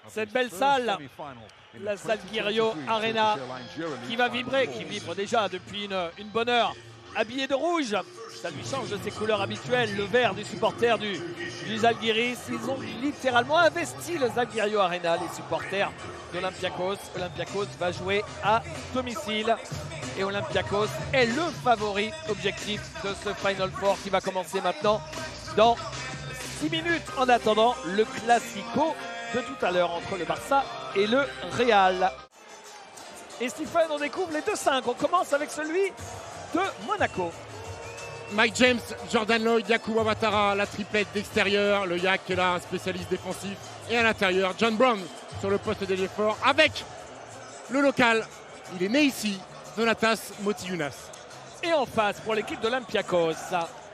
Cette belle salle, la Zalgiris Arena, qui va vibrer, qui vibre déjà depuis une bonne heure. Habillé de rouge, ça lui change de ses couleurs habituelles, le vert des supporters du Zalgiris. Ils ont littéralement investi le Zalgiris Arena, les supporters d'Olympiakos. Olympiakos va jouer à domicile et Olympiakos est le favori objectif de ce Final Four qui va commencer maintenant dans 6 minutes. En attendant, le classico de tout à l'heure entre le Barça et le Real. Et Stephen, on découvre les 2-5. On commence avec celui de Monaco. Mike James, Jordan Lloyd, Yakuba Ouattara, la triplette d'extérieur. Le Yak est là, un spécialiste défensif. Et à l'intérieur, John Brown sur le poste d'ailier fort avec le local. Il est né ici, Donatas Motiejunas. Et en face pour l'équipe d'Olympiakos,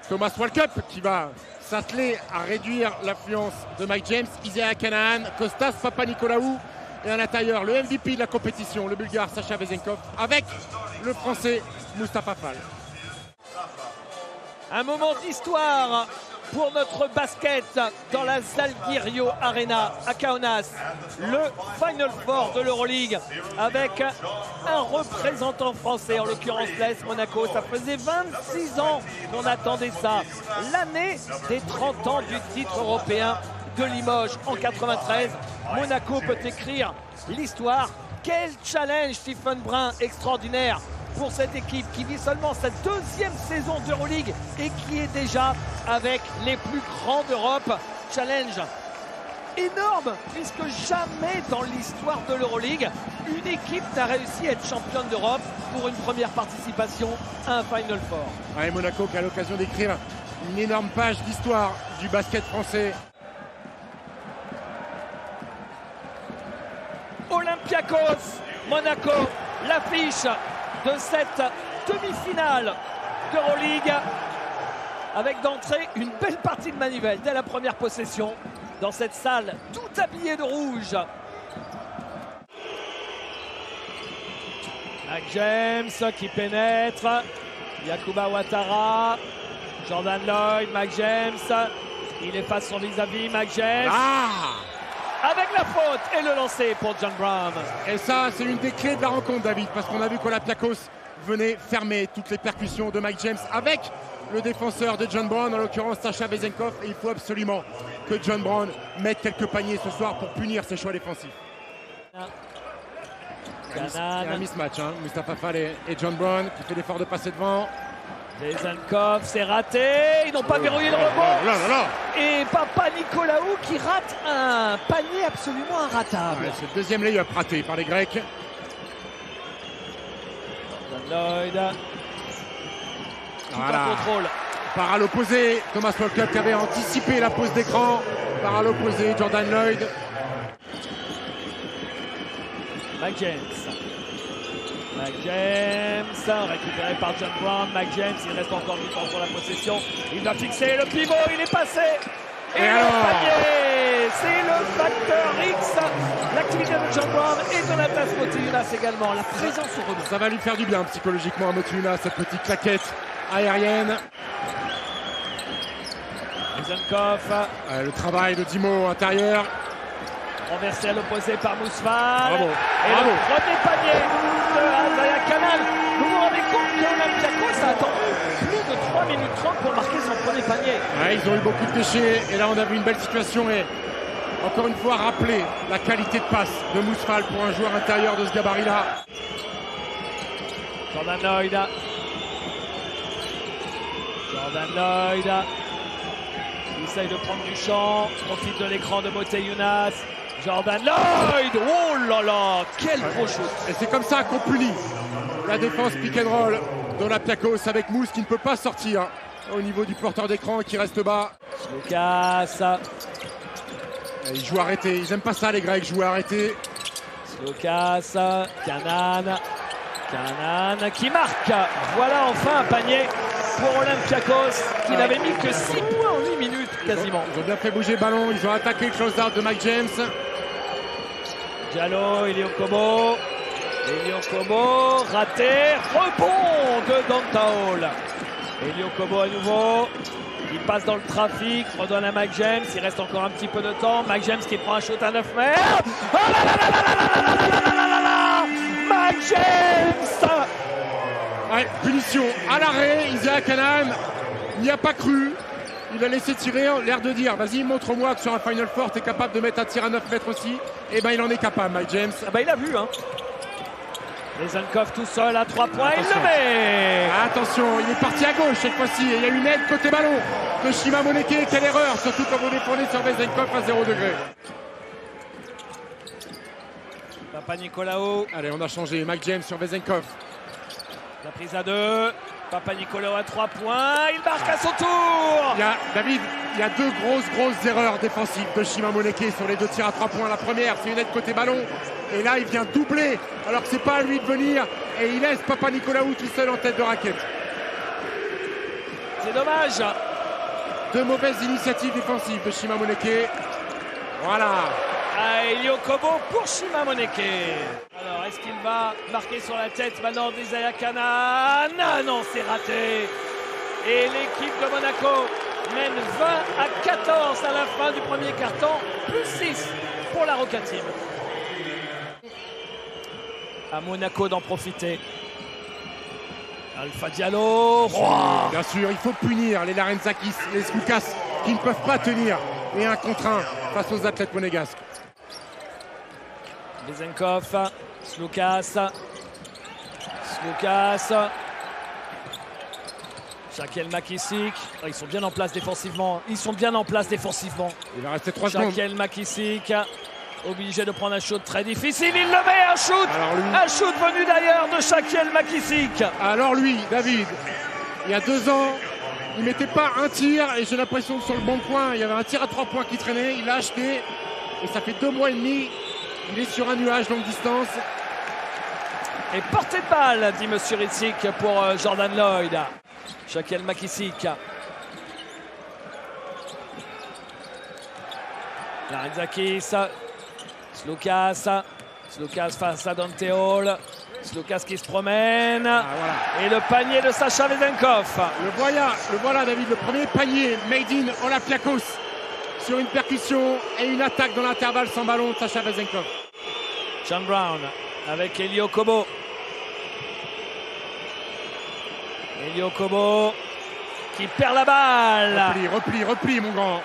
Thomas Walkup qui va s'atteler à réduire l'influence de Mike James, Isaiah Canaan, Kostas Papanikolaou. Et à l'intérieur, le MVP de la compétition, le Bulgare Sacha Vezenkov, avec le Français Mustapha Fall. Un moment d'histoire pour notre basket dans la Zalgiris Arena à Kaunas. Le Final Four de l'Euroleague avec un représentant français, en l'occurrence l'AS Monaco. Ça faisait 26 ans qu'on attendait ça. L'année des 30 ans du titre européen de Limoges en 93. Monaco peut écrire l'histoire. Quel challenge, Stephen Brun, extraordinaire pour cette équipe qui vit seulement sa deuxième saison d'Euroleague et qui est déjà avec les plus grands d'Europe. Challenge énorme puisque jamais dans l'histoire de l'Euroleague, une équipe n'a réussi à être championne d'Europe pour une première participation à un Final Four. Ouais, Monaco qui a l'occasion d'écrire une énorme page d'histoire du basket français. Olympiakos, Monaco, l'affiche de cette demi-finale d'Euroleague avec d'entrée une belle partie de manivelle dès la première possession dans cette salle tout habillée de rouge. Mike James qui pénètre, Yakuba Ouattara, Jordan Lloyd, Mike James, il efface son vis-à-vis, Mike James. Avec la faute et le lancer pour John Brown. Et ça, c'est une des clés de la rencontre, David, parce qu'on a vu qu'Olympiakos venait fermer toutes les percussions de Mike James avec le défenseur de John Brown, en l'occurrence Sacha Vezenkov. Et il faut absolument que John Brown mette quelques paniers ce soir pour punir ses choix défensifs. Il y a un mismatch, hein. Mustapha Fall et John Brown qui fait l'effort de passer devant. Vezenkov, c'est raté, ils n'ont pas verrouillé le rebond. Et Papanikolaou qui rate un panier absolument inratable. Ouais, c'est le deuxième layup raté par les Grecs. Lloyd. Voilà. Contrôle. Par à l'opposé, Thomas Walkup qui avait anticipé la pose d'écran. Par à l'opposé, Jordan Lloyd. Mike James. Mike James, récupéré par John Brown. Mike James, il reste encore du temps pour la possession. Il va fixer le pivot, il est passé. Et le panier, c'est le facteur X. L'activité de John Brown et de Donatas Motiejunas également. La présence au rebond. Ça va lui faire du bien psychologiquement à Motiejunas, cette petite claquette aérienne. Vezenkov. Le travail de Dimo intérieur. Renversé à l'opposé par Mousfal. Bravo. Et bravo. le premier panier de Isaiah Canaan. Vous vous rendez compte qu'Olympiakos a attendu plus de 3 minutes 30 pour marquer son premier panier. Ouais, ils ont eu beaucoup de déchets et là on a vu une belle situation et encore une fois rappeler la qualité de passe de Mousfal pour un joueur intérieur de ce gabarit-là. Jordan Lloyd. Jordan Lloyd. Il essaye de prendre du champ. Profite de l'écran de Motiejunas. Jordan Lloyd. Oh là là, quel gros shoot. Et c'est comme ça qu'on punit la défense pick and roll d'Olympiakos avec Mousse qui ne peut pas sortir au niveau du porteur d'écran qui reste bas. Lucas. Ils jouent arrêté, ils aiment pas ça les Grecs, jouer arrêté. Lucas, Canaan qui marque. Voilà enfin un panier pour Olympiakos qui n'avait mis que 6 points en 8 minutes quasiment. Ils ont bien fait bouger le ballon, ils ont attaqué le close-out de Mike James. Diallo, Eliokobo, raté, rebond de Danta Hall. Eliokobo à nouveau, Il passe dans le trafic, redonne à Mike James, il reste encore un petit peu de temps. Mike James qui prend un shoot à 9 mètres. Oh là là là là là là là là là là là. Mike James. Ouais, punition à l'arrêt, Isaiah Canaan n'y a pas cru. Il a laissé tirer, l'air de dire vas-y montre-moi que sur un Final Four t'es capable de mettre un tir à 9 mètres aussi. Et ben il en est capable, Mike James. Ah bah il a vu hein. Vezenkov tout seul à 3 points, il le met. Attention, il est parti à gauche cette fois-ci. Il y a une aide côté ballon de Chima Moneke. Quelle erreur, surtout quand vous défendez sur Vezenkov à 0 degré. Papanicolaou. Allez, on a changé. Mike James sur Vezenkov. La prise à 2. Papanicolaou à 3 points. Il marque à son tour. David, il y a deux grosses erreurs défensives de Chima Moneke sur les 2 tirs à 3 points. La première, c'est une aide côté ballon. Et là, il vient doubler alors que c'est pas à lui de venir. Et il laisse Papanicolaou tout seul en tête de raquette. C'est dommage. Deux mauvaises initiatives défensives de Chima Moneke. Voilà. Elio Kobo pour Chima Moneke. Alors, est-ce qu'il va marquer sur la tête maintenant d'Isaiah Canaan? Non, c'est raté. Et l'équipe de Monaco mène 20 à 14 à la fin du premier quart-temps, plus 6 pour la Roca Team. À Monaco d'en profiter. Alpha Diallo. Oh, bien sûr, il faut punir les Larenzakis, les Slukas qui ne peuvent pas tenir et un contre un face aux athlètes monégasques. Vezenkov, Slukas. Shaquille Makisic. Oh, ils sont bien en place défensivement. Il va rester 3 secondes. Shaquille Makisic. Obligé de prendre un shoot très difficile. Il le met, un shoot. Un shoot venu d'ailleurs de Shaquille Makisic. Alors lui, David, il y a 2 ans, il mettait pas un tir et j'ai l'impression que sur le bon coin, il y avait un tir à 3 points qui traînait. Il l'a acheté et ça fait 2 mois et demi. Il est sur un nuage longue distance. Et portée de balle, dit Monsieur Ritzik pour Jordan Lloyd. Shaquille Makisic. Larenzakis. Slukas face à Dante Hall. Slukas qui se promène. Voilà. Et le panier de Sacha Vezenkov. Le voilà David, le premier panier made in Olympiakos sur une percussion et une attaque dans l'intervalle sans ballon de Sacha Vezenkov. Sean Brown avec Elio Kobo. Elio Kobo qui perd la balle. Repli mon grand.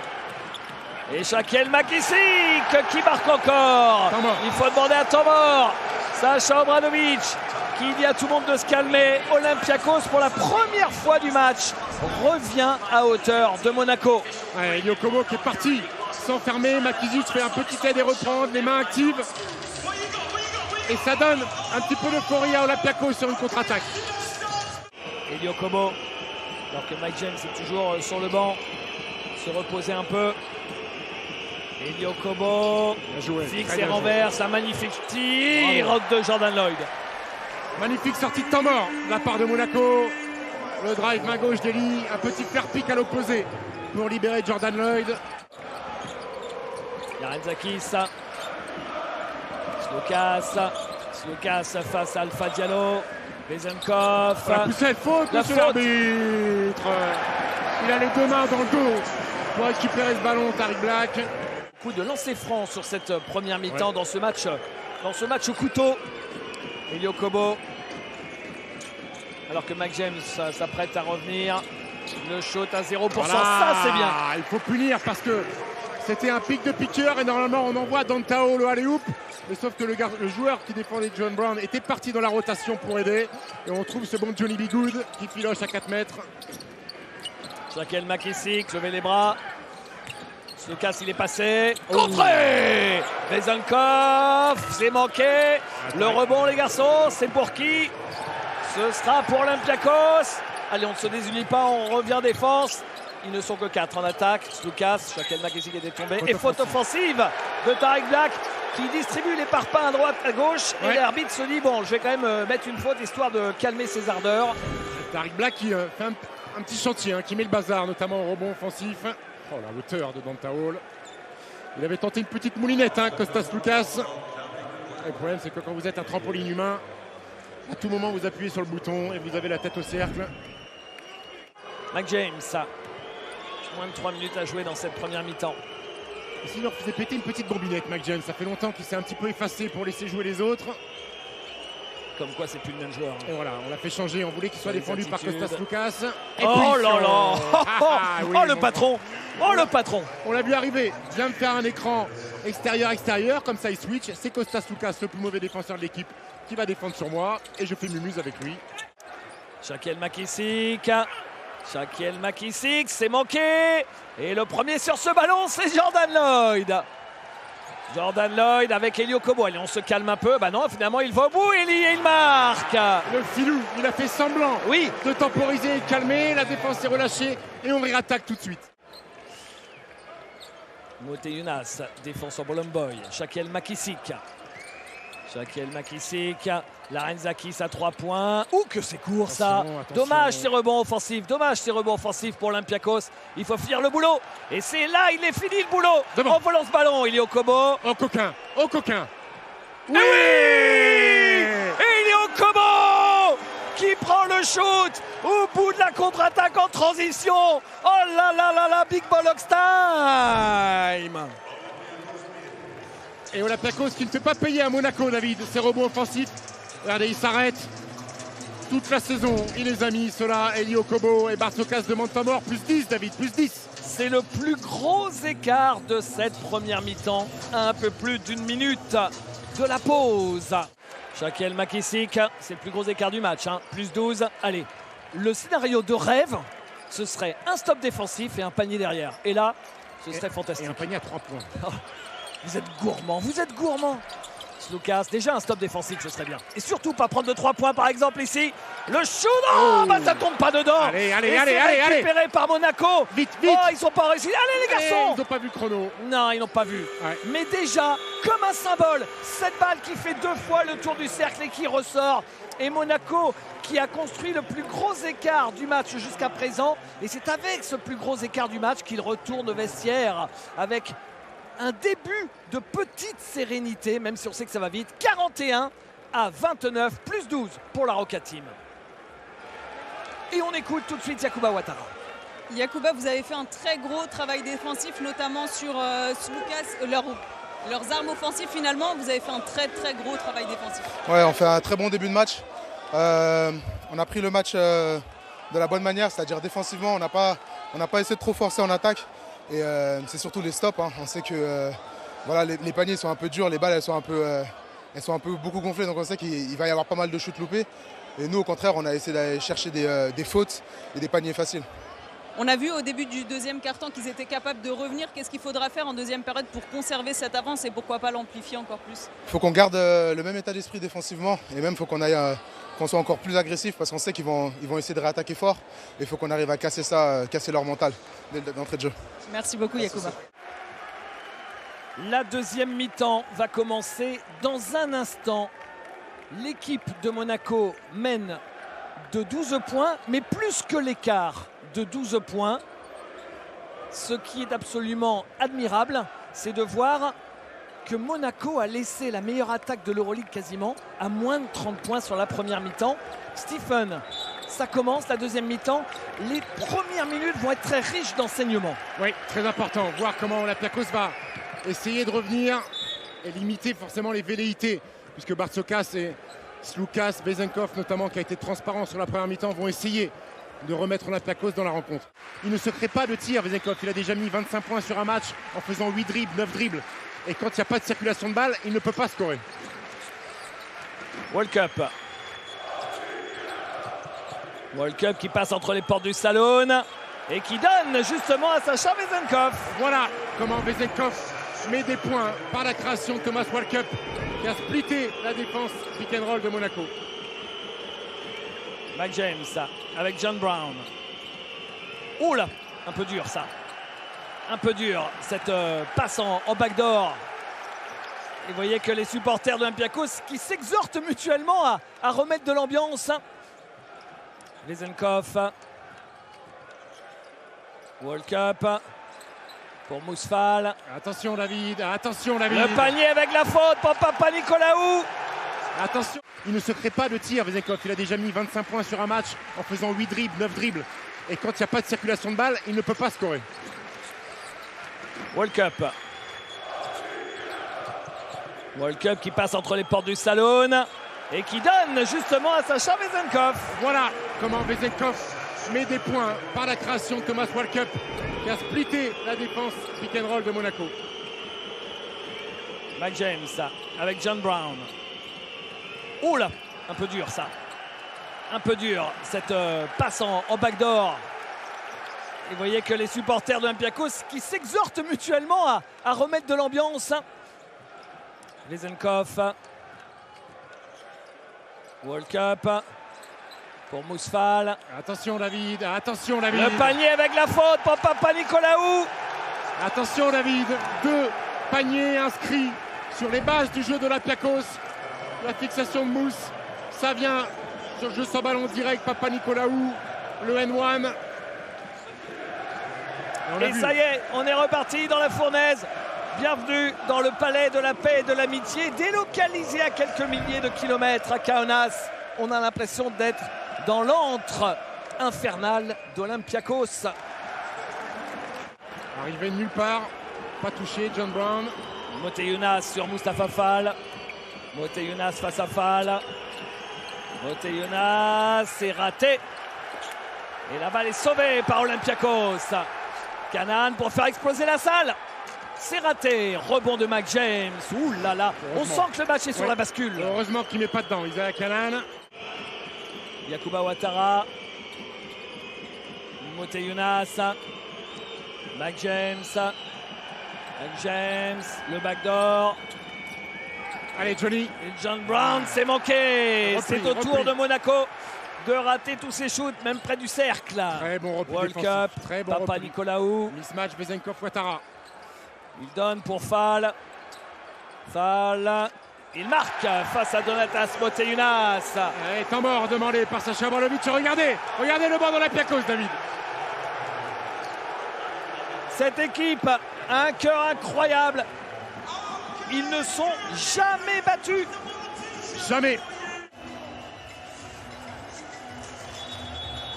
Et Shaquille Makisic qui marque encore. Il faut demander à temps mort. Sacha Obradovic qui dit à tout le monde de se calmer. Olympiakos pour la première fois du match revient à hauteur de Monaco. Ouais, Elio Kobo qui est parti s'enfermer. Makisic fait un petit aide et reprendre, les mains actives. Et ça donne un petit peu d'euphorie à Olympiakos sur une contre-attaque. Elio Kobo, alors que Mike James est toujours sur le banc, se reposer un peu. Elio Kobo fixe et renverse, un magnifique tir de Jordan Lloyd. Magnifique sortie de temps mort de la part de Monaco. Le drive main gauche d'Eli, un petit fair pick à l'opposé pour libérer Jordan Lloyd. Larenzakis. Slukas face à Alpha Diallo. Vezenkov. La poussette, faute, monsieur l'arbitre. Il a les 2 mains dans le dos pour récupérer ce ballon, Tariq Black. Coup de lancer franc sur cette première mi-temps dans ce match au couteau. Elio Kobo. Alors que Mike James s'apprête à revenir. Le shoot à 0%, ça c'est bien. Il faut punir parce que c'était un pic de piqueur et normalement on envoie Dantao le alley-oop. Mais sauf que le joueur qui défendait John Brown était parti dans la rotation pour aider. Et on trouve ce bon Johnny B. Good qui filoche à 4 mètres. Shaquille Makisic, lever les bras. Slukas, il est passé. Contré. Vezenkov, c'est manqué. Le rebond, les garçons, c'est pour qui? Ce sera pour Olympiakos. Allez, on ne se désunie pas, on revient défense. Ils ne sont que 4 en attaque. Slukas, Shaquille Makisic était tombé. Et faute offensive de Tariq Black qui distribue les parpaings à droite, à gauche. Et l'arbitre se dit, bon, je vais quand même mettre une faute histoire de calmer ses ardeurs. Tariq Black qui fait un petit chantier, qui met le bazar, notamment au rebond offensif. Oh, la hauteur de Dante Hall. Il avait tenté une petite moulinette, Kostas Slukas. Le problème, c'est que quand vous êtes un trampoline humain, à tout moment, vous appuyez sur le bouton et vous avez la tête au cercle. Mike James. Moins de 3 minutes à jouer dans cette première mi-temps. Il leur faisait péter une petite bombinette, Mike James. Ça fait longtemps qu'il s'est un petit peu effacé pour laisser jouer les autres. Comme quoi, c'est plus le même joueur. Et voilà, on l'a fait changer. On voulait qu'il soit défendu par Kostas Loukas. Oh là là oui, oh le patron. Oh le patron. On l'a vu arriver. Il vient de faire un écran extérieur. Comme ça, il switch. C'est Kostas Loukas, le plus mauvais défenseur de l'équipe, qui va défendre sur moi. Et je fais mumuse avec lui. Shaquiel McKissick. Shaquiel McKissick, c'est manqué. Et le premier sur ce ballon, c'est Jordan Lloyd. Jordan Lloyd avec Eli Okobo. Allez, on se calme un peu. Bah non, finalement, il va au bout, Eli, et il marque. Le filou, il a fait semblant oui. de temporiser et de calmer. La défense est relâchée et on réattaque tout de suite. Moté Younas, défense en Bolomboy. Shaquiel McKissick. Shaquiel McKissick. Larenzakis à 3 points. Ouh, que c'est court ça. Attention. Dommage ces rebonds offensifs. Dommage ces rebonds offensifs pour Olympiakos. Il faut finir le boulot. Et c'est là, il est fini le boulot. Devant. En volant ce ballon, il est au Kobo. Au coquin. Oui, et il est au Kobo qui prend le shoot au bout de la contre-attaque en transition. Oh là là là là, Big Bollocks time. Et Olympiakos qui ne fait pas payer à Monaco, David, ses rebonds offensifs. Regardez, il s'arrête. Toute la saison, il les a mis, ceux-là, Eli Okobo et Bartzokas demandent pas mort. Plus 10, David, plus 10. C'est le plus gros écart de cette première mi-temps. Un peu plus d'une minute de la pause. Shaquiel McKissick, c'est le plus gros écart du match. Plus 12. Allez, le scénario de rêve, ce serait un stop défensif et un panier derrière. Et là, ce serait fantastique. Et un panier à 3 points. Oh, vous êtes gourmand. Lucas, déjà un stop défensif, ce serait bien. Et surtout pas prendre de 3 points par exemple ici. Le shoot, bah ça tombe pas dedans. Allez, récupéré par Monaco. Vite. Oh, ils sont pas réussis. Allez les garçons. Ils n'ont pas vu le chrono. Non, ils n'ont pas vu. Ouais. Mais déjà, comme un symbole, cette balle qui fait 2 fois le tour du cercle et qui ressort. Et Monaco qui a construit le plus gros écart du match jusqu'à présent. Et c'est avec ce plus gros écart du match qu'il retourne au vestiaire avec un début de petite sérénité, même si on sait que ça va vite. 41-29, plus 12 pour la Rocket Team. Et on écoute tout de suite Yacouba Ouattara. Yacouba, vous avez fait un très gros travail défensif, notamment sur Lucas, leurs armes offensives finalement. Vous avez fait un très gros travail défensif. Ouais, on fait un très bon début de match. On a pris le match de la bonne manière, c'est-à-dire défensivement, on n'a pas essayé de trop forcer en attaque. Et c'est surtout les stops. On sait que voilà, les paniers sont un peu durs, les balles elles sont un peu beaucoup gonflées, donc on sait qu'il va y avoir pas mal de shoots loupés. Et nous au contraire on a essayé d'aller chercher des fautes et des paniers faciles. On a vu au début du deuxième quart-temps qu'ils étaient capables de revenir. Qu'est-ce qu'il faudra faire en deuxième période pour conserver cette avance et pourquoi pas l'amplifier encore plus? Il faut qu'on garde le même état d'esprit défensivement et même il faut qu'on soit encore plus agressif parce qu'on sait qu'ils vont essayer de réattaquer fort. Et il faut qu'on arrive à casser ça, casser leur mental d'entrée de jeu. Merci beaucoup Yacouba. La deuxième mi-temps va commencer dans un instant. L'équipe de Monaco mène de 12 points, mais plus que l'écart de 12 points. Ce qui est absolument admirable, c'est de voir que Monaco a laissé la meilleure attaque de l'Euroleague quasiment à moins de 30 points sur la première mi-temps. Stephen, ça commence la deuxième mi-temps. Les premières minutes vont être très riches d'enseignements. Oui, très important. Voir comment Olympiakos va essayer de revenir et limiter forcément les velléités. Puisque Bartzokas et Sloukas, Vezenkov notamment, qui a été transparent sur la première mi-temps, vont essayer de remettre Olympiakos dans la rencontre. Il ne se crée pas de tir, Vezenkov. Il a déjà mis 25 points sur un match en faisant 8 dribbles, 9 dribbles. Et quand il n'y a pas de circulation de balle, il ne peut pas scorer. World Cup. World Cup qui passe entre les portes du salon et qui donne justement à Sacha Vezenkov. Voilà comment Vezenkov met des points par la création de Thomas World Cup qui a splitté la défense pick and roll de Monaco. Mike James avec John Brown. Oh là, un peu dur ça. Un peu dur cette passe en backdoor. Et vous voyez que les supporters d'Olympiakos qui s'exhortent mutuellement à remettre de l'ambiance. Vezenkov. World Cup pour Mousfal. Attention David, attention David. Le panier avec la faute pour Papa Nicolaou. Attention, il ne se crée pas de tir Vezenkov. Il a déjà mis 25 points sur un match en faisant 8 dribbles, 9 dribbles. Et quand il n'y a pas de circulation de balle, il ne peut pas scorer. World Cup. World Cup qui passe entre les portes du Saloon et qui donne justement à Sacha Vezenkov. Voilà comment Vezenkov met des points par la création de Thomas World Cup qui a splitté la défense pick and roll de Monaco. Mike James avec John Brown. Oh là, un peu dur ça. Un peu dur cette passe en backdoor. Et vous voyez que les supporters de l'Olympiakos qui s'exhortent mutuellement à remettre de l'ambiance. Vezenkov. World Cup pour Mousfal. Attention David, attention David. Le panier avec la faute pour Papanicolaou. Attention David, 2 paniers inscrits sur les bases du jeu de l'Olympiakos. La fixation de Mousse, ça vient sur le jeu sans ballon direct, Papanicolaou, le N1. Et ça y est, on est reparti dans la fournaise. Bienvenue dans le palais de la paix et de l'amitié, délocalisé à quelques milliers de kilomètres à Kaunas. On a l'impression d'être dans l'antre infernal d'Olympiakos. Arrivé de nulle part, pas touché, John Brown. Moteyounas sur Mustapha Fall. Moteyounas face à Fall. Moteyounas, c'est raté. Et la balle est sauvée par Olympiakos. Canaan pour faire exploser la salle. C'est raté. Rebond de Mike James. Ouh là là. On sent que le match est sur la bascule. Heureusement qu'il ne met pas dedans. Isaiah Canaan. Yacouba Ouattara. Moteyounas. Mike James. Mike James. Le backdoor. Allez Johnny. Et John Brown, c'est manqué. C'est au tour de Monaco de rater tous ses shoots, même près du cercle. Très bon repli World défensif. Cup. Très bon Papanicolaou. Mismatch Vezenkov-Ouattara. Il donne pour Fall. Fall. Il marque face à Donatas Moteyounas. Et temps mort demandé par Sacha Abramovic. Regardez le banc d'Olympiakos, David. Cette équipe a un cœur incroyable. Ils ne sont jamais battus. Jamais.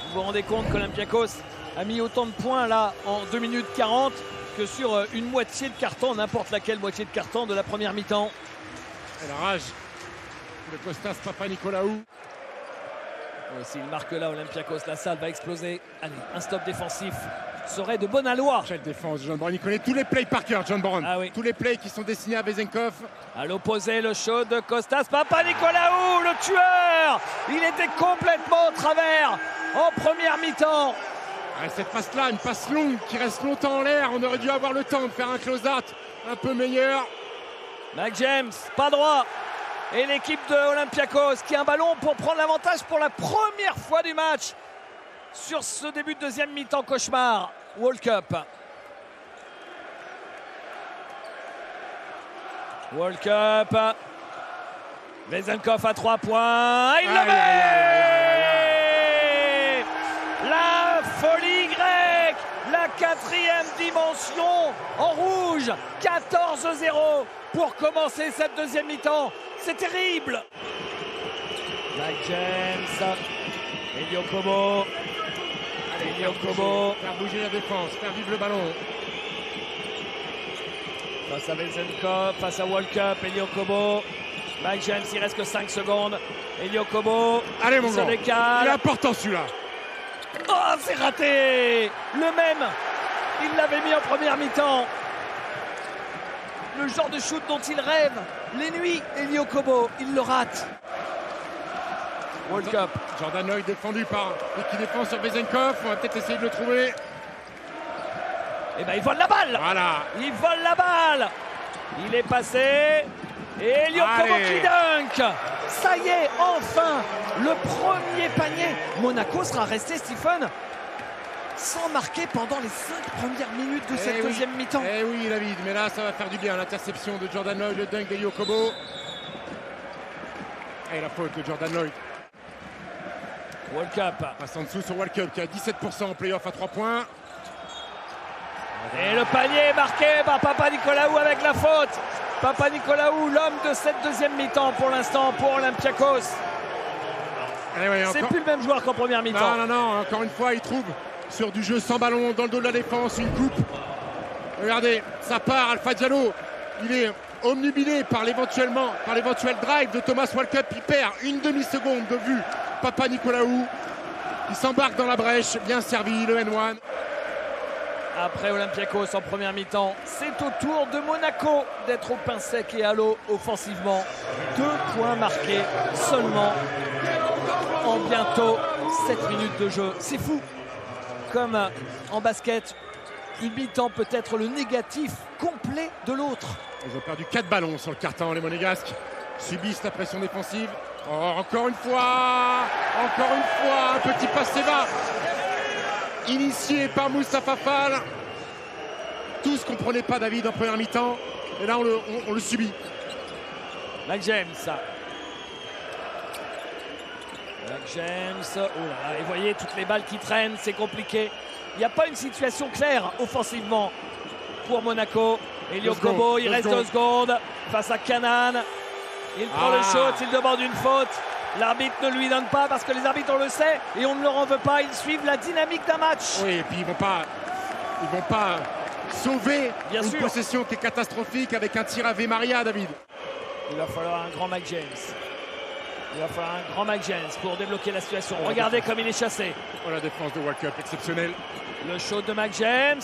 Vous vous rendez compte qu'Olympiakos a mis autant de points là en 2 minutes 40 que sur une moitié de carton, n'importe laquelle moitié de carton de la première mi-temps. Et la rage de Kostas Papanicolaou. S'il marque là, Olympiakos, la salle va exploser. Allez, un stop défensif serait de bonne aloi. Quelle défense, John Brown. Il connaît tous les plays par cœur, John Brown. Ah oui. Tous les plays qui sont destinés à Vezenkov. À l'opposé, le show de Kostas Papanicolaou, le tueur. Il était complètement au travers en première mi-temps. Ah, cette passe-là, une passe longue qui reste longtemps en l'air. On aurait dû avoir le temps de faire un close-out un peu meilleur. Mike James, pas droit. Et l'équipe de Olympiakos qui a un ballon pour prendre l'avantage pour la première fois du match sur ce début de deuxième mi-temps cauchemar. World Cup. World Cup. Vezenkov à 3 points. Il le met. La folie grecque. La 4e dimension en rouge. 14-0 pour commencer cette deuxième mi-temps. C'est terrible. Mike James. Elio Kobo. Elio Kobo. Faire bouger la défense, faire vivre le ballon. Face à Vezenkov, face à World Cup, Elio Kobo. Mike James, il reste que 5 secondes. Elio Kobo. Allez mon grand. Il est décale. important celui-là. Oh, c'est raté. Le même. Il l'avait mis en première mi-temps. Le genre de shoot dont il rêve. Les nuits, Elio Kobo, il le rate. World Cup. Jordan Lloyd défendu par qui défend sur Vezenkov. On va peut-être essayer de le trouver. Et ben il vole la balle. Voilà. Il vole la balle. Il est passé. Et Elio Kobo qui dunk. Ça y est, enfin, le premier panier. Monaco sera resté, Stephen, sans marquer pendant les 5 premières minutes de cette deuxième mi-temps. Eh oui, David, mais là, ça va faire du bien. L'interception de Jordan Lloyd, le dunk d'Elio Kobo. Et la faute de Jordan Lloyd. World Cup. Passe en dessous sur World Cup qui a 17% en play-off à 3 points. Et le panier est marqué par Papanicolaou avec la faute. Papanicolaou, l'homme de cette deuxième mi-temps pour l'instant pour Olympiakos. C'est plus le même joueur qu'en première mi-temps. Non, encore une fois, il trouve sur du jeu sans ballon dans le dos de la défense une coupe. Regardez, ça part, Alpha Diallo. Il est omnubilé par l'éventuel drive de Thomas Walkup. Il perd une demi-seconde de vue. Papa Nicolaou. Il s'embarque dans la brèche. Bien servi, le N1. Après Olympiakos en première mi-temps, c'est au tour de Monaco d'être au pain sec et à l'eau offensivement. 2 points marqués seulement en bientôt 7 minutes de jeu. C'est fou. Comme en basket, une mi-temps peut être le négatif complet de l'autre. Ils ont perdu 4 ballons sur le carton, les Monégasques. Subissent la pression défensive. Oh, encore une fois, un petit passé bas. Initié par Moustapha Fall. Tous ne comprenaient pas David en première mi-temps. Et là, on le subit. Mike James. Oh là là, et voyez toutes les balles qui traînent, c'est compliqué. Il n'y a pas une situation claire offensivement pour Monaco. Elio Kobo, il reste 2 secondes face à Canaan. Il prend le shoot, il demande une faute. L'arbitre ne lui donne pas parce que les arbitres, on le sait, et on ne leur en veut pas. Ils suivent la dynamique d'un match. Oui, et puis ils vont pas sauver une possession qui est catastrophique avec un tir à V Maria, David. Il va falloir un grand Mike James. Pour débloquer la situation. Regardez comme il est chassé. Oh, la défense de Walkup, exceptionnelle. Le shoot de Mike James.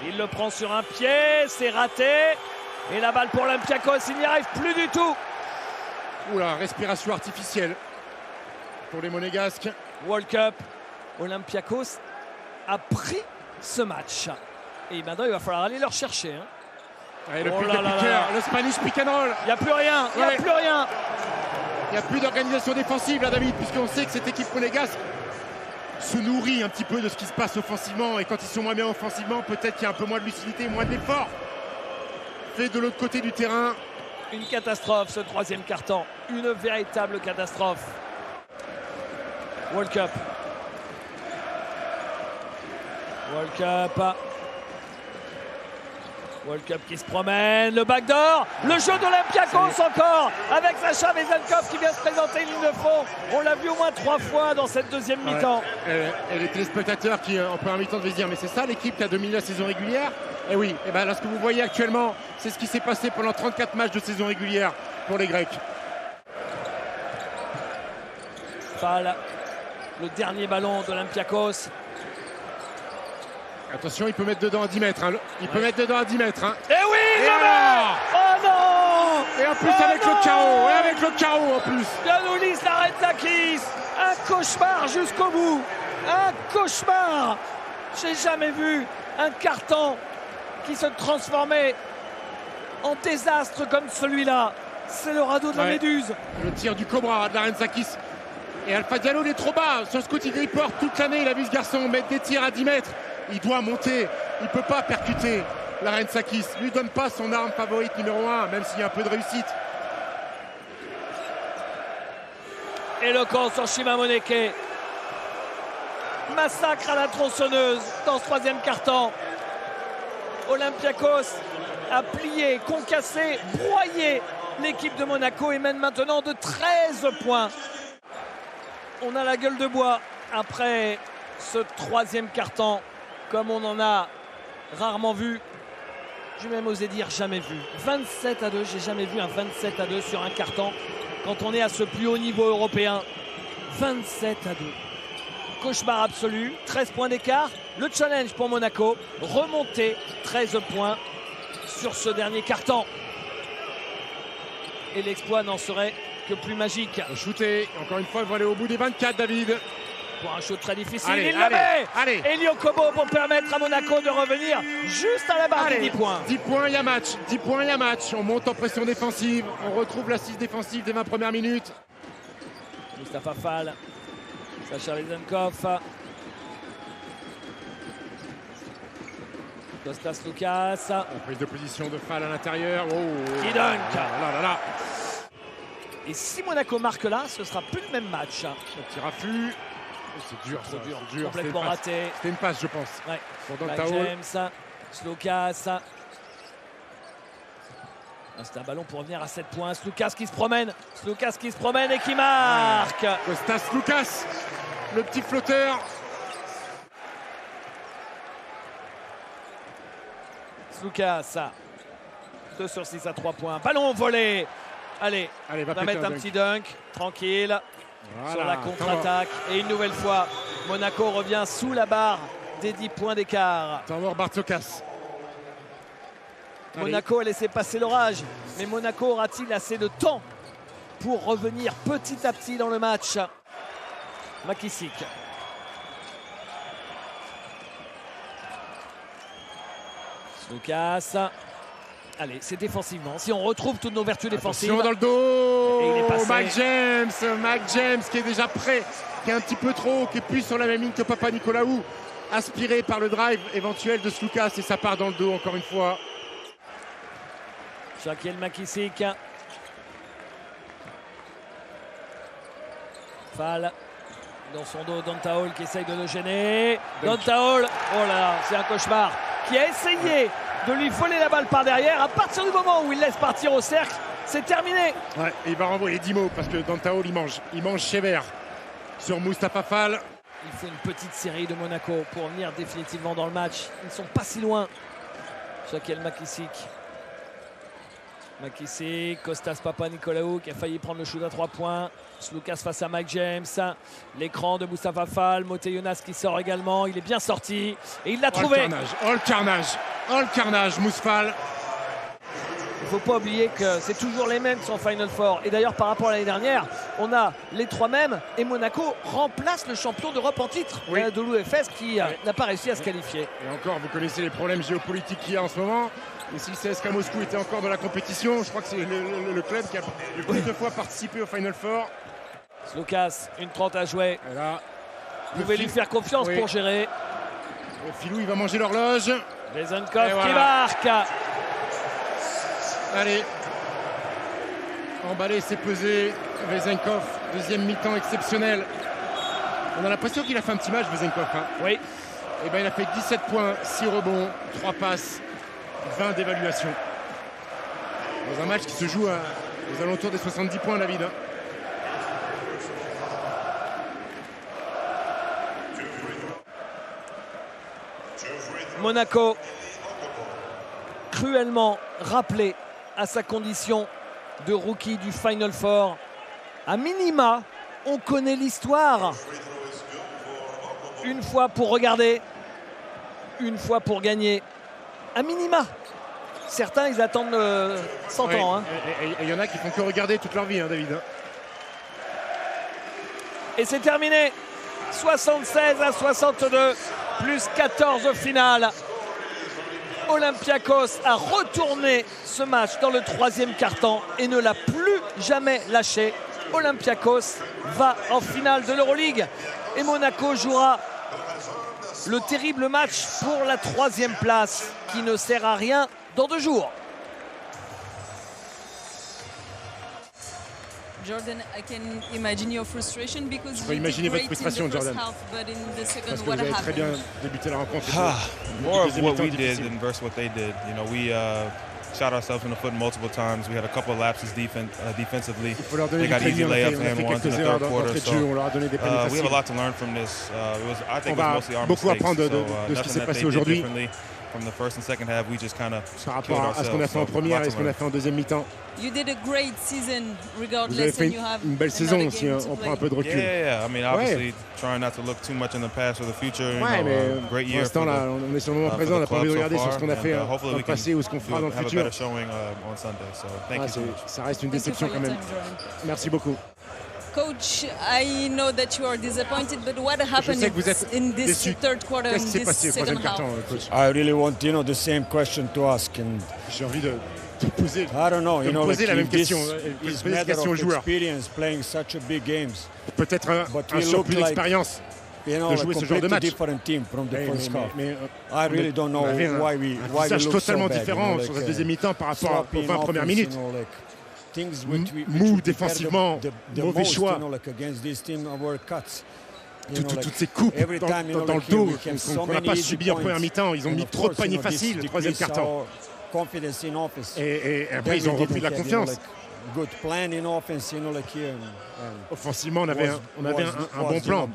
Il le prend sur un pied. C'est raté. Et la balle pour Olympiakos. Il n'y arrive plus du tout. Oula, respiration artificielle pour les Monégasques. Walkup. Olympiakos a pris ce match. Et maintenant, il va falloir aller le rechercher. Et le le Spanish pick and roll. Il n'y a plus rien. Il n'y a plus d'organisation défensive là, David, puisqu'on sait que cette équipe monégasque se nourrit un petit peu de ce qui se passe offensivement. Et quand ils sont moins bien offensivement, peut-être qu'il y a un peu moins de lucidité, moins d'effort fait de l'autre côté du terrain. Une catastrophe ce 3e quart-temps. Une véritable catastrophe. Walkup. Walkup qui se promène, le backdoor, le jeu d'Olympiakos encore, avec Sacha Vezenkov qui vient se présenter ligne de fond. On l'a vu au moins 3 fois dans cette 2e mi-temps. Et les téléspectateurs qui en première mi-temps devaient se dire, mais c'est ça l'équipe qui a dominé la saison régulière? Et oui, et ben là ce que vous voyez actuellement, c'est ce qui s'est passé pendant 34 matchs de saison régulière pour les Grecs. Fall, le dernier ballon d'Olympiakos. Attention, il peut mettre dedans à 10 mètres. Il peut mettre dedans à 10 mètres. Et oui, il le met. Oh non. Et en plus avec le carreau. Et avec le carreau en plus. Gianoulis Larentzakis. Un cauchemar jusqu'au bout. Un cauchemar. J'ai jamais vu un carton qui se transformait en désastre comme celui-là. C'est le radeau de la Méduse. Le tir du Cobra de Larentzakis. Et Alpha Diallo, il est trop bas. Sur Scott, il porte toute l'année. Il a vu ce garçon mettre des tirs à 10 mètres. Il doit monter. Il ne peut pas percuter Larentzakis. Ne lui donne pas son arme favorite numéro 1, même s'il y a un peu de réussite. Éloquent sur Shima Moneke. Massacre à la tronçonneuse dans ce 3e quart-temps. Olympiakos a plié, concassé, broyé l'équipe de Monaco et mène maintenant de 13 points. On a la gueule de bois après ce 3e quart-temps, comme on en a rarement vu. Je vais même oser dire jamais vu. 27-2, j'ai jamais vu un 27-2 sur un quart-temps quand on est à ce plus haut niveau européen. 27-2. Cauchemar absolu, 13 points d'écart. Le challenge pour Monaco, remonter 13 points sur ce dernier quart-temps. Et l'exploit n'en serait que plus magique. Shooter, encore une fois, il va aller au bout des 24, David. Pour un shoot très difficile, il le met. Elio Kobo pour permettre à Monaco de revenir juste à la barre des 10 points. 10 points, il y a match. 10 points, il y a match. On monte en pression défensive. On retrouve l'assise défensive des 20 premières minutes. Moustapha Fall. Sacha Vezenkov. Kostas Loukas. La prise de position de Fall à l'intérieur. Qui dunk. Là. Et si Monaco marque là, ce sera plus le même match. Le tir à flux. C'est dur, c'est dur. Complètement raté. C'était une passe, je pense. Ouais. Pour James, Sloukas. C'est un ballon pour revenir à 7 points. Sloukas qui se promène. Et qui marque. Kostas Loukas, le petit flotteur. Lucas. 2 sur 6 à 3 points. Ballon volé. Allez, Allez, on va mettre un petit dunk. Tranquille. Voilà, Sur la contre-attaque. Et une nouvelle fois, Monaco revient sous la barre des 10 points d'écart. Tamor Bartzokas. Monaco a laissé passer l'orage. Mais Monaco aura-t-il assez de temps pour revenir petit à petit dans le match? McKissick. Lucas. Allez, c'est défensivement. Si on retrouve toutes nos vertus défensives. Attention dans le dos. Et il est passé. Mike James qui est déjà prêt, qui est un petit peu trop haut, qui est plus sur la même ligne que Papa Nicolaou. Aspiré par le drive éventuel de Lucas et ça part dans le dos encore une fois. Shaquille McKissick. Fall dans son dos, Donta Hall qui essaye de le gêner. Donta Hall, oh là, c'est un cauchemar, qui a essayé de lui voler la balle par derrière. À partir du moment où il laisse partir au cercle, c'est terminé. Ouais, et il va renvoyer 10 mots parce que Donta Hall il mange Chever sur Moustapha Fall. Il faut une petite série de Monaco pour venir définitivement dans le match. Ils ne sont pas si loin. Shaquille McKissick. Kostas Papanicolaou qui a failli prendre le shoot à 3 points. Lucas face à Mike James. L'écran de Moustapha Fall. Moté Jonas qui sort également. Il est bien sorti et il l'a trouvé. Oh le carnage, Mousfal. Il ne faut pas oublier que c'est toujours les mêmes qui sont en Final Four. Et d'ailleurs, par rapport à l'année dernière, on a les 3 mêmes. Et Monaco remplace le champion d'Europe en titre, de l'UFS, qui n'a pas réussi à se qualifier. Et encore, vous connaissez les problèmes géopolitiques qu'il y a en ce moment. Et si le CSKA Moscou était encore dans la compétition, je crois que c'est le club qui a le plus de fois participé au Final Four. Lucas, 1:30 à jouer. Et là, vous pouvez lui faire confiance pour gérer. Le Filou, il va manger l'horloge. Vezenkov qui marque. Allez, emballé, c'est pesé. Vezenkov, deuxième mi-temps exceptionnel. On a l'impression qu'il a fait un petit match, Vezenkov. Hein. Oui. Et ben, il a fait 17 points, 6 rebonds, 3 passes, 20 d'évaluation. Dans un match qui se joue aux alentours des 70 points, David. Hein. Monaco, cruellement rappelé à sa condition de rookie du Final Four. À minima, on connaît l'histoire. Une fois pour regarder, une fois pour gagner. À minima. Certains, ils attendent 100 ans. Hein. Et il y en a qui font que regarder toute leur vie, hein, David. Hein. Et c'est terminé. 76 à 62, plus 14 au final. Olympiakos a retourné ce match dans le 3e quart-temps et ne l'a plus jamais lâché. Olympiakos va en finale de l'Euroleague et Monaco jouera le terrible match pour la 3e place qui ne sert à rien dans 2 jours. Jordan, I can imagine your frustration because je peux imaginer votre frustration, Jordan. Parce que vous avez très bien débuté la rencontre. More of what we did than versus what they did. You know, we shot ourselves in the foot multiple times. We had a couple of lapses defensively. They got easy layups and ones in the third quarter. So we have a lot to learn from this. I think it was mostly our mistakes. So nothing that they did differently from the first and second half. We just kind of par rapport à ce qu'on a fait en première et ce qu'on a fait en deuxième mi-temps. You did a great season, regardless. Vous avez fait une belle saison aussi, hein, on prend un peu de recul. Yeah. I mean, obviously, trying not to look too much in the past or the future. Ouais, mais great pour year l'instant, là, on est sur le moment présent, on n'a pas envie de regarder sur ce qu'on a fait dans le passé ou ce qu'on fera dans le futur. Ça reste une déception quand même. Merci beaucoup. Coach, I know that you are disappointed, but what happened in this third quarter, in this second half? I really want, the same question to ask. And j'ai envie de poser, I don't know, poser la même question, poser la question aux joueurs. Playing such a big games. Peut-être un surplus d'expérience de jouer ce genre de match. Mais I really don't know why we visage totalement différent sur la deuxième mi-temps par rapport aux 20 premières minutes. Mou défensivement, mauvais choix. Toutes ces coupes dans le dos qu'on n'a pas subi en première mi-temps. Ils ont mis trop de paniers faciles le troisième quart-temps. Et après, ils ont repris de la confiance. Offensivement, on avait un bon plan.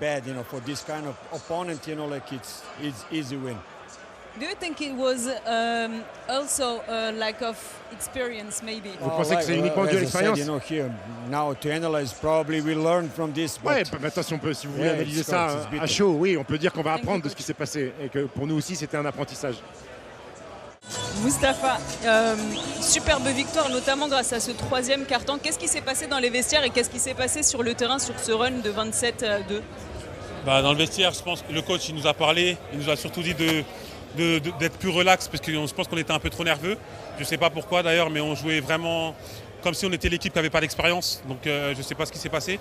Do you think it was also a lack of experience, maybe? Vous pensez que c'est uniquement dû à l'expérience? Now to analyze, probably we learn from this. Ouais, maintenant si vous voulez analyser ça à chaud, oui, on peut dire qu'on va apprendre de ce qui s'est passé et que pour nous aussi c'était un apprentissage. Mustapha, superbe victoire, notamment grâce à ce 3e carton. Qu'est-ce qui s'est passé dans les vestiaires et qu'est-ce qui s'est passé sur le terrain sur ce run de 27-2? Dans le vestiaire, je pense que le coach il nous a parlé, il nous a surtout dit d'être plus relax parce que je pense qu'on était un peu trop nerveux. Je ne sais pas pourquoi d'ailleurs, mais on jouait vraiment comme si on était l'équipe qui n'avait pas d'expérience. Donc je ne sais pas ce qui s'est passé.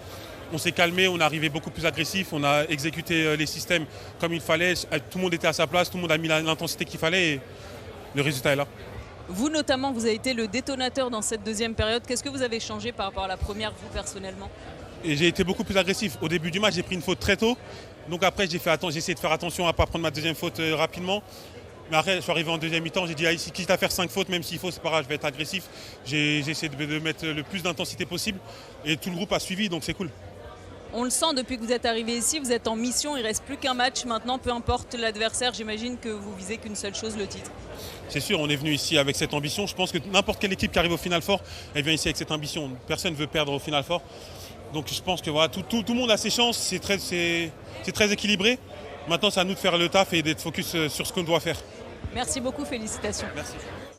On s'est calmé, on est arrivé beaucoup plus agressif, on a exécuté les systèmes comme il fallait. Tout le monde était à sa place, tout le monde a mis l'intensité qu'il fallait et le résultat est là. Vous notamment, vous avez été le détonateur dans cette 2e période. Qu'est-ce que vous avez changé par rapport à la première, vous personnellement? Et j'ai été beaucoup plus agressif. Au début du match, j'ai pris une faute très tôt. Donc après, j'ai essayé de faire attention à ne pas prendre ma 2e faute rapidement. Mais après, je suis arrivé en 2e mi-temps, j'ai dit quitte à faire 5 fautes, même s'il faut, c'est pas grave, je vais être agressif. J'ai essayé de mettre le plus d'intensité possible. Et tout le groupe a suivi, donc c'est cool. On le sent depuis que vous êtes arrivé ici, vous êtes en mission, il ne reste plus qu'un match maintenant, peu importe l'adversaire, j'imagine que vous visez qu'une seule chose, le titre. C'est sûr, on est venu ici avec cette ambition. Je pense que n'importe quelle équipe qui arrive au Final Four, elle vient ici avec cette ambition. Personne ne veut perdre au Final Four. Donc je pense que voilà, tout le monde a ses chances, c'est très équilibré. Maintenant, c'est à nous de faire le taf et d'être focus sur ce qu'on doit faire. Merci beaucoup, félicitations. Merci.